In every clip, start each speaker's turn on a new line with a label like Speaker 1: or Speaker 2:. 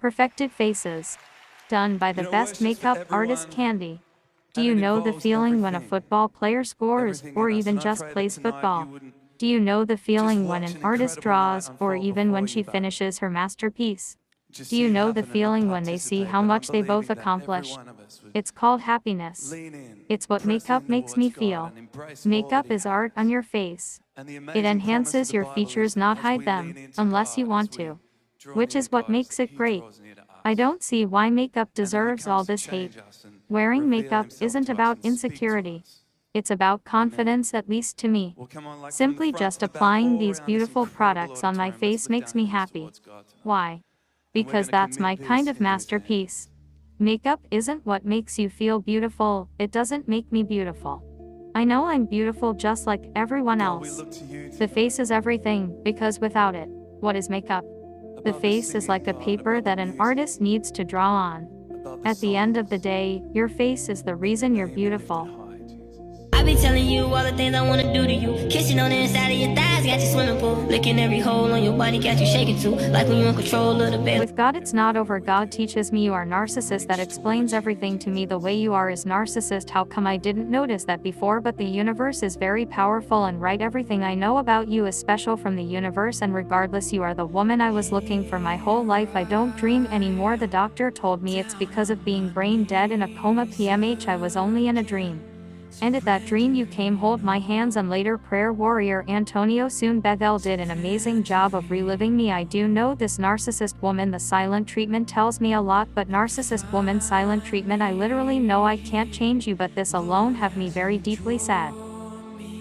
Speaker 1: Perfected faces. Done by the best makeup artist Candy. Do you know the feeling when a football player scores, or even just plays football? Do you know the feeling when an artist draws, or even when she finishes her masterpiece? Do you know the feeling when they see how much they both accomplished? It's called happiness. It's what makeup makes me feel. Makeup is art on your face. It enhances your features, not hide them, unless you want to. Which is what makes it great. I don't see why makeup deserves all this hate. Wearing makeup isn't about insecurity. It's about confidence, at least to me. Simply just applying these beautiful products on my face makes me happy. Why? Because that's my kind of masterpiece. Makeup isn't what makes you feel beautiful, it doesn't make me beautiful. I know I'm beautiful just like everyone else. The face is everything, because without it, what is makeup? The face is like a paper that an artist needs to draw on. At the end of the day, your face is the reason you're beautiful.
Speaker 2: I be telling you all the things I wanna do to you. Kissing on the inside of your thighs, got you swimming pool. Licking every hole on your body, got you shaking too. Like when you're in control of the bed.
Speaker 1: With God it's not over. God teaches me you are narcissist. That explains everything to me. The way you are is narcissist. How come I didn't notice that before? But the universe is very powerful and right. Everything I know about you is special from the universe, and regardless, you are the woman I was looking for my whole life. I don't dream anymore. The doctor told me it's because of being brain dead in a coma. PMH, I was only in a dream. And at that dream you came, hold my hands, and later prayer warrior Antonio Soon Bethel did an amazing job of reliving me. I do know this narcissist woman, the silent treatment tells me a lot, but narcissist woman silent treatment, I literally know I can't change you, but this alone have me very deeply sad.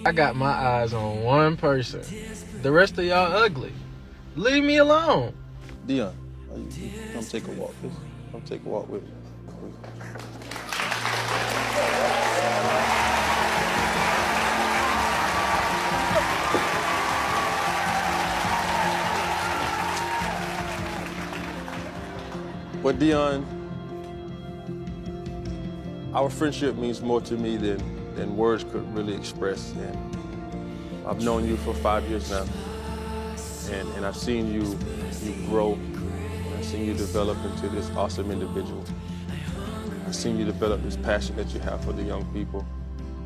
Speaker 3: I got my eyes on one person. The rest of y'all ugly. Leave me alone.
Speaker 4: Dion, come take a walk. Come take a walk with me. Well, Dion, our friendship means more to me than words could really express. And I've known you for 5 years now, and I've seen you grow. I've seen you develop into this awesome individual. I've seen you develop this passion that you have for the young people.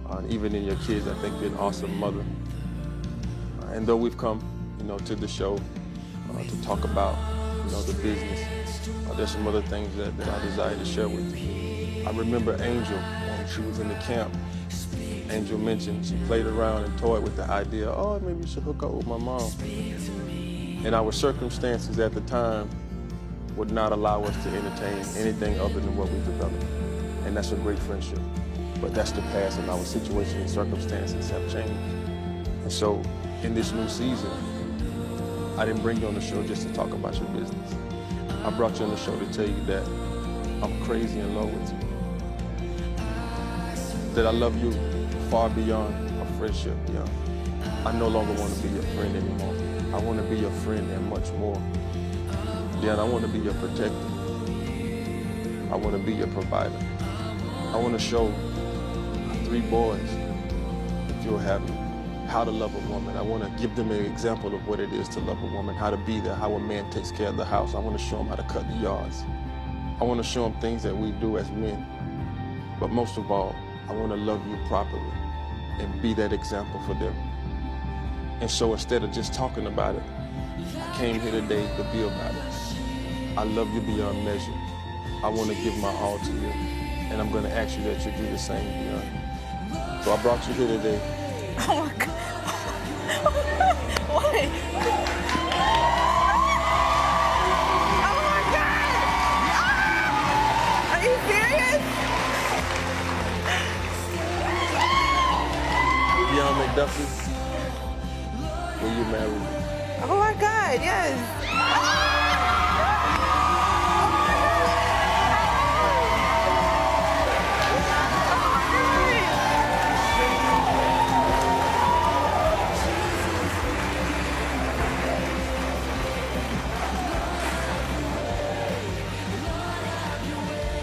Speaker 4: And even in your kids, I think you're an awesome mother. And though we've come, to the show to talk about, the business, there's some other things that I desire to share with you. I remember Angel, when she was in the camp. Angel mentioned she played around and toyed with the idea, oh, maybe you should hook up with my mom. And our circumstances at the time would not allow us to entertain anything other than what we developed. And that's a great friendship. But that's the past, and our situation and circumstances have changed. And so in this new season, I didn't bring you on the show just to talk about your business. I brought you on the show to tell you that I'm crazy in love with you. That I love you far beyond a friendship, Dion. I no longer want to be your friend anymore. I want to be your friend and much more. Dion, I want to be your protector. I want to be your provider. I want to show 3 boys, if you'll have me, how to love a woman. I want to give them an example of what it is to love a woman, how to be there, how a man takes care of the house. I want to show them how to cut the yards. I want to show them things that we do as men. But most of all, I want to love you properly and be that example for them. And so instead of just talking about it, I came here today to be about it. I love you beyond measure. I want to give my all to you. And I'm going to ask you that you do the same, Dion. So I brought you here today.
Speaker 5: Oh my God. Why? Oh my God! Ah! Are you serious?
Speaker 4: Dion McDuffie, will you marry me?
Speaker 5: Oh my God, yes.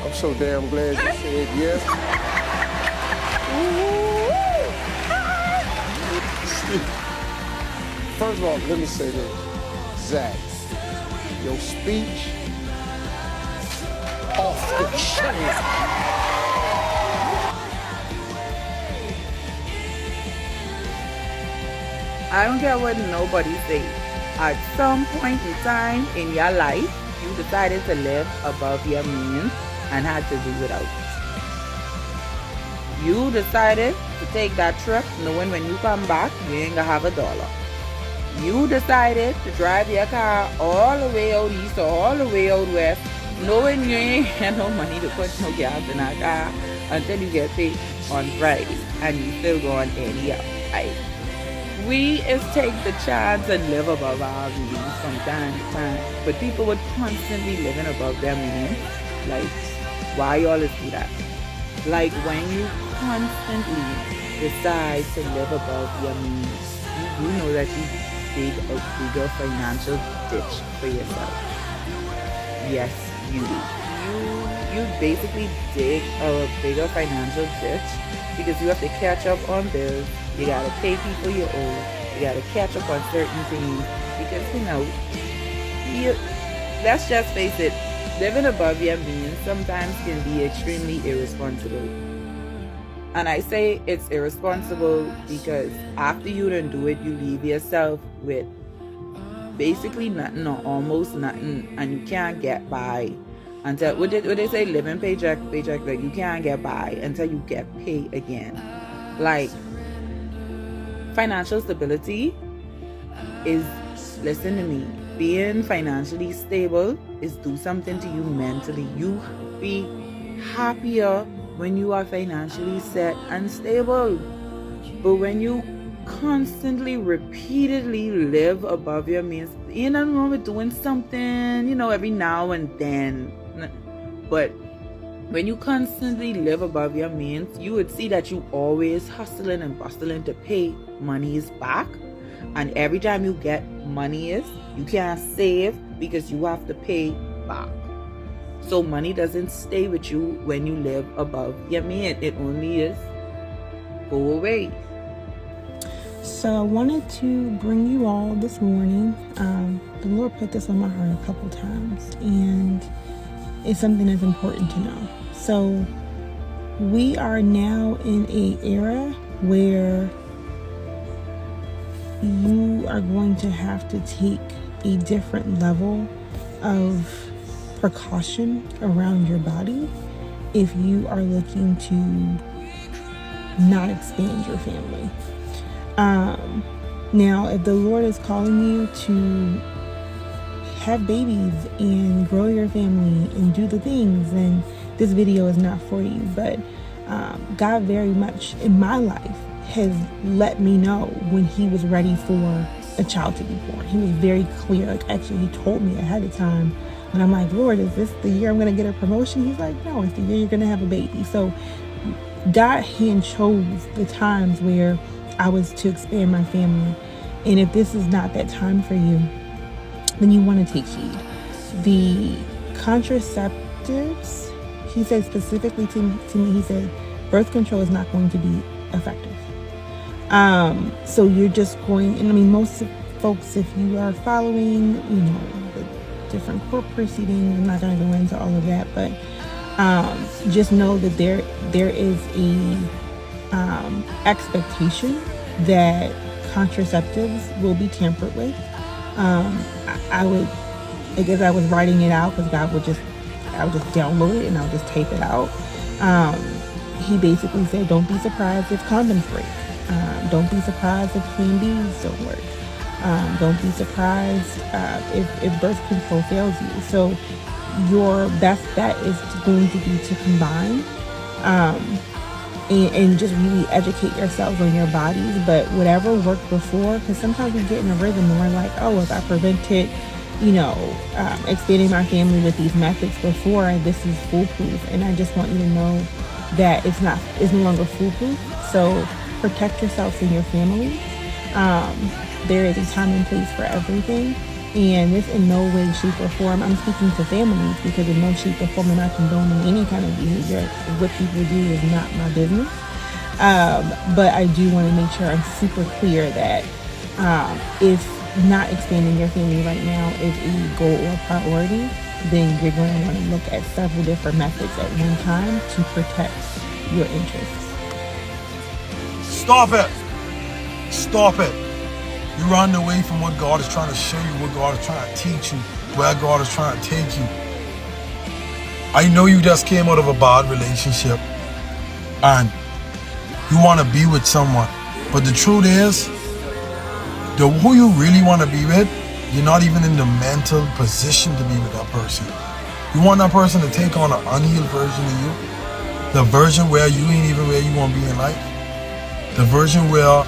Speaker 4: I'm so damn glad you said yes. First of all, let me say this. Zach, your speech
Speaker 5: telling you. I don't care what nobody say. At some point in time in your life, you decided to live above your means and had to do without. You decided to take that trip knowing when you come back, you ain't gonna have $1. You decided to drive your car all the way out east or all the way out west, knowing you ain't had no money to put no gas in that car until you get paid on Friday and you still going anyhow. Right? We is take the chance and live above our means from time to time, but people would constantly living above their means. Like, why you always do that? Like, when you constantly decide to live above your means, you know that you dig a bigger financial ditch for yourself. Yes, you do. You basically dig a bigger financial ditch because you have to catch up on bills. You gotta pay people you owe. You gotta catch up on certain things because let's just face it, living above your means sometimes can be extremely irresponsible. And I say it's irresponsible because after you done do it, you leave yourself with basically nothing or almost nothing, and you can't get by until what they say, living paycheck, like you can't get by until you get paid again. Like, financial stability is, listen to me, being financially stable is do something to you mentally. You be happier when you are financially set and stable. But when you constantly, repeatedly live above your means, ain't nothing wrong with doing something, every now and then. But when you constantly live above your means, you would see that you always hustling and bustling to pay monies back. And every time you get monies, you can't save because you have to pay back. So money doesn't stay with you when you live above your means. It only is go away.
Speaker 6: So I wanted to bring you all this morning. The Lord put this on my heart a couple times, and it's something that's important to know. So we are now in an era where you are going to have to take a different level of precaution around your body if you are looking to not expand your family. Now, if the Lord is calling you to have babies and grow your family and do the things, then this video is not for you. But God very much in my life has let me know when he was ready for a child to be born. He was very clear. Like, actually, he told me ahead of time. And I'm like, Lord, is this the year I'm going to get a promotion? He's like, no, it's the year you're going to have a baby. So God hand chose the times where I was to expand my family. And if this is not that time for you, then you want to take heed. The contraceptives, he said specifically to me, he said, birth control is not going to be effective. So you're just going, and I mean, most folks, if you are following, the different court proceedings, I'm not going to go into all of that, but just know that there is a expectation that contraceptives will be tampered with. I guess I was writing it out because I would just download it and I would just tape it out. He basically said, don't be surprised if condoms break. Don't be surprised if Plan Bs don't work. Don't be surprised if birth control fails you. So your best bet is going to be to combine and just really educate yourselves on your bodies. But whatever worked before, because sometimes we get in a rhythm and we're like, oh, if I prevented, expanding my family with these methods before, this is foolproof. And I just want you to know that it's no longer foolproof. So protect yourselves and your family. There is a time and place for everything. And this in no way, shape, or form, I'm speaking to families, because in no shape or form am I condoning any kind of behavior. What people do is not my business. But I do want to make sure I'm super clear that if not expanding your family right now is a goal or priority, then you're going to want to look at several different methods at one time to protect your interests.
Speaker 7: Stop it! Stop it! You're running away from what God is trying to show you, what God is trying to teach you, where God is trying to take you. I know you just came out of a bad relationship and you want to be with someone, but the truth is, who you really want to be with, you're not even in the mental position to be with that person. You want that person to take on an unhealed version of you, the version where you ain't even where you want to be in life, the version where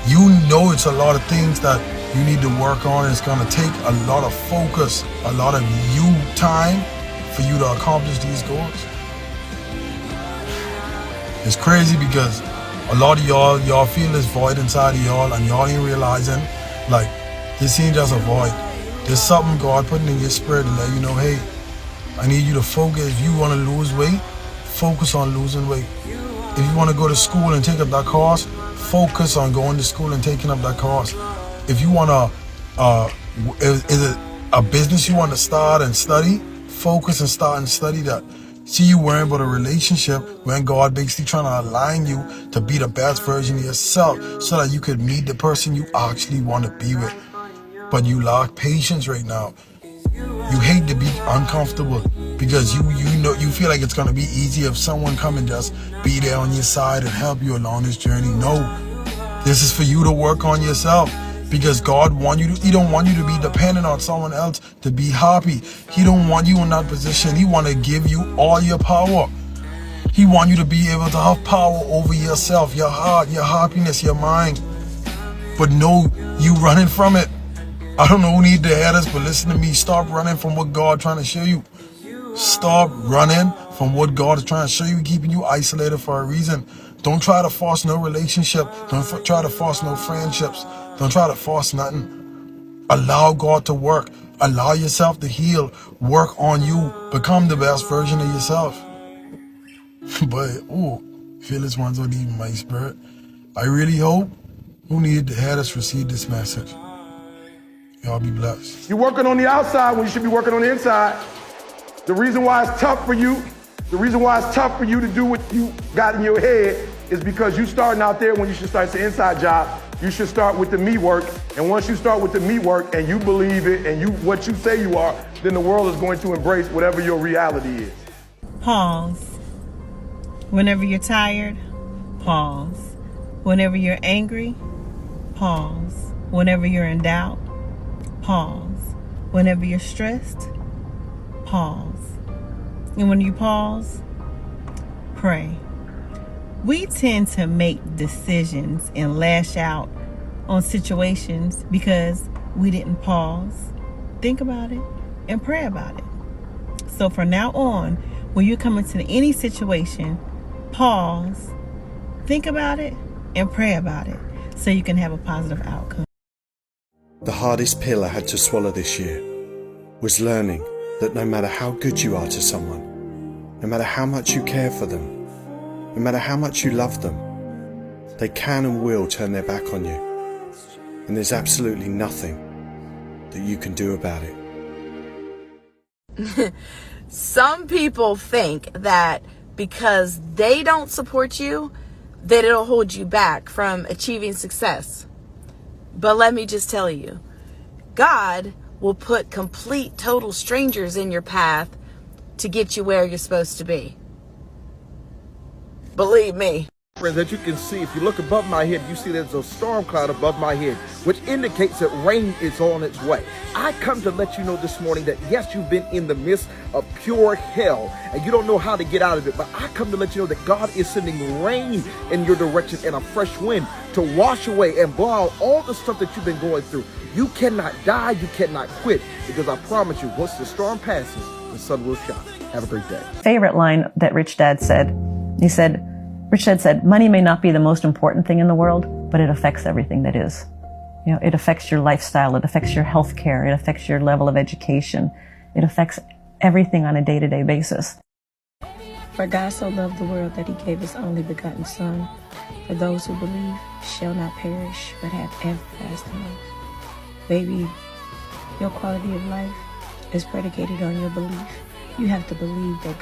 Speaker 7: you know it's a lot of things that you need to work on. It's going to take a lot of focus, a lot of you time for you to accomplish these goals. It's crazy because a lot of y'all feel this void inside of y'all and y'all ain't realizing, like, this ain't just a void. There's something God putting in your spirit to let you know, hey, I need you to focus. If you want to lose weight, focus on losing weight. If you want to go to school and take up that course, focus on going to school and taking up that course. If you want to, is it a business you want to start and study, focus and start and study that. See, you worrying about a relationship when God basically trying to align you to be the best version of yourself so that you could meet the person you actually want to be with. But you lack patience right now. You hate to be uncomfortable because you know you feel like it's going to be easy if someone come and just be there on your side and help you along this journey. No, this is for you to work on yourself. Because God He don't want you to be dependent on someone else to be happy. He don't want you in that position. He want to give you all your power. He want you to be able to have power over yourself, your heart, your happiness, your mind. But no, you running from it. I don't know who need to hear this, but listen to me. Stop running from what God trying to show you. Stop running from what God is trying to show you, keeping you isolated for a reason. Don't try to force no relationship. Don't try to force no friendships. Don't try to force nothing. Allow God to work. Allow yourself to heal. Work on you. Become the best version of yourself. But, feel this one's not even my spirit. I really hope who needed to hear us receive this message. Y'all be blessed.
Speaker 8: You're working on the outside when you should be working on the inside. The reason why it's tough for you to do what you got in your head is because you starting out there when you should start the inside job. You should start with the me work. And once you start with the me work and you believe it and what you say you are, then the world is going to embrace whatever your reality is.
Speaker 9: Pause. Whenever you're tired, pause. Whenever you're angry, pause. Whenever you're in doubt, pause. Whenever you're stressed, pause. And when you pause, pray. We tend to make decisions and lash out on situations because we didn't pause, think about it, and pray about it. So from now on, when you come into any situation, pause, think about it, and pray about it so you can have a positive outcome.
Speaker 10: The hardest pill I had to swallow this year was learning that no matter how good you are to someone, no matter how much you care for them, no matter how much you love them, they can and will turn their back on you. And there's absolutely nothing that you can do about it.
Speaker 11: Some people think that because they don't support you, that it'll hold you back from achieving success. But let me just tell you, God will put complete, total strangers in your path to get you where you're supposed to be. Believe me.
Speaker 12: Friends, as you can see, if you look above my head, you see there's a storm cloud above my head, which indicates that rain is on its way. I come to let you know this morning that yes, you've been in the midst of pure hell and you don't know how to get out of it, but I come to let you know that God is sending rain in your direction and a fresh wind to wash away and blow out all the stuff that you've been going through. You cannot die, you cannot quit, because I promise you, once the storm passes, the sun will shine. Have a great day.
Speaker 13: Favorite line that Rich Dad said, Rich Dad said, money may not be the most important thing in the world, but it affects everything that is. You know, it affects your lifestyle, it affects your health care, it affects your level of education, it affects everything on a day-to-day basis.
Speaker 14: For God so loved the world that he gave his only begotten Son, for those who believe shall not perish, but have everlasting life. Baby, your quality of life is predicated on your belief. You have to believe that